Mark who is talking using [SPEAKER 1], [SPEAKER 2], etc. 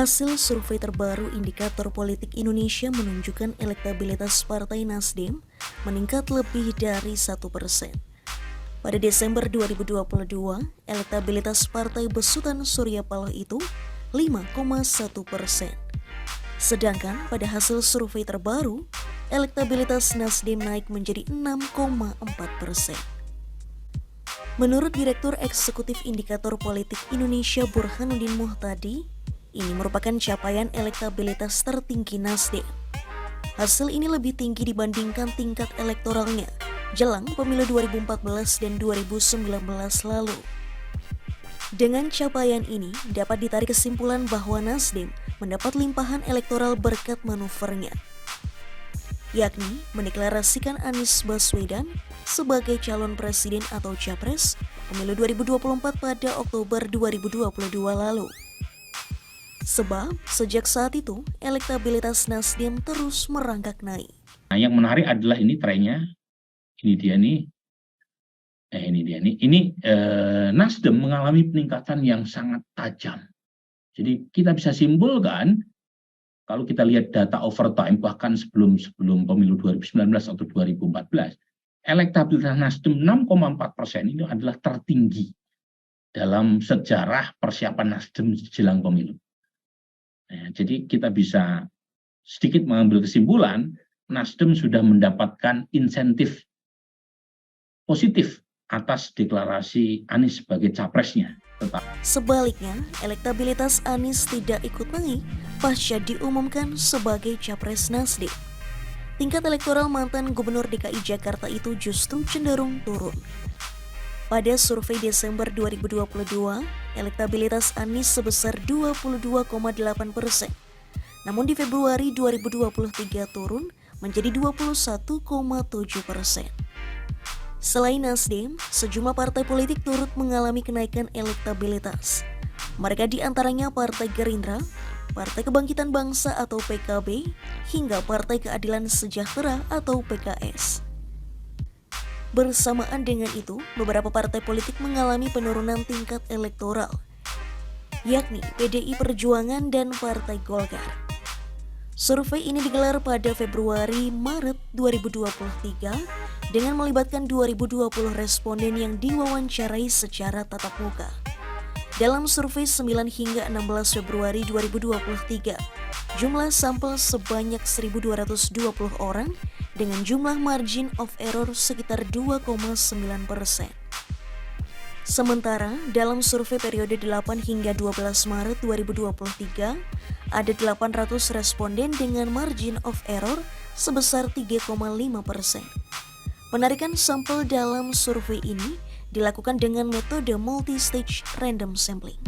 [SPEAKER 1] Hasil survei terbaru Indikator Politik Indonesia menunjukkan elektabilitas Partai Nasdem meningkat lebih dari 1%. Pada Desember 2022, elektabilitas Partai Besutan Surya Paloh itu 5,1%. Sedangkan pada hasil survei terbaru, elektabilitas Nasdem naik menjadi 6,4%. Menurut Direktur Eksekutif Indikator Politik Indonesia Burhanuddin Muhtadi, ini merupakan capaian elektabilitas tertinggi Nasdem. Hasil ini lebih tinggi dibandingkan tingkat elektoralnya jelang pemilu 2014 dan 2019 lalu. Dengan capaian ini, dapat ditarik kesimpulan bahwa Nasdem mendapat limpahan elektoral berkat manuvernya, yakni mendeklarasikan Anies Baswedan sebagai calon presiden atau capres pemilu 2024 pada Oktober 2022 lalu. Sebab sejak saat itu elektabilitas Nasdem terus merangkak naik.
[SPEAKER 2] Nah, yang menarik adalah ini trennya, Nasdem mengalami peningkatan yang sangat tajam. Jadi kita bisa simpulkan kalau kita lihat data overtime bahkan sebelum pemilu 2019 atau 2014, elektabilitas Nasdem 6,4% ini adalah tertinggi dalam sejarah persiapan Nasdem jelang pemilu. Nah, jadi kita bisa sedikit mengambil kesimpulan, Nasdem sudah mendapatkan insentif positif atas deklarasi Anies sebagai capresnya.
[SPEAKER 1] Sebaliknya, elektabilitas Anies tidak ikut naik pasca diumumkan sebagai capres Nasdem. Tingkat elektoral mantan Gubernur DKI Jakarta itu justru cenderung turun. Pada survei Desember 2022, elektabilitas Anies sebesar 22,8%. Namun di Februari 2023 turun menjadi 21,7%. Selain Nasdem, sejumlah partai politik turut mengalami kenaikan elektabilitas. Mereka diantaranya Partai Gerindra, Partai Kebangkitan Bangsa atau PKB, hingga Partai Keadilan Sejahtera atau PKS. Bersamaan dengan itu, beberapa partai politik mengalami penurunan tingkat elektoral, yakni PDI Perjuangan dan Partai Golkar. Survei ini digelar pada Februari-Maret 2023 dengan melibatkan 2020 responden yang diwawancarai secara tatap muka. Dalam survei 9 hingga 16 Februari 2023, jumlah sampel sebanyak 1.220 orang dengan jumlah margin of error sekitar 2,9%. Sementara dalam survei periode 8 hingga 12 Maret 2023, ada 800 responden dengan margin of error sebesar 3,5%. Penarikan sampel dalam survei ini dilakukan dengan metode multi-stage random sampling.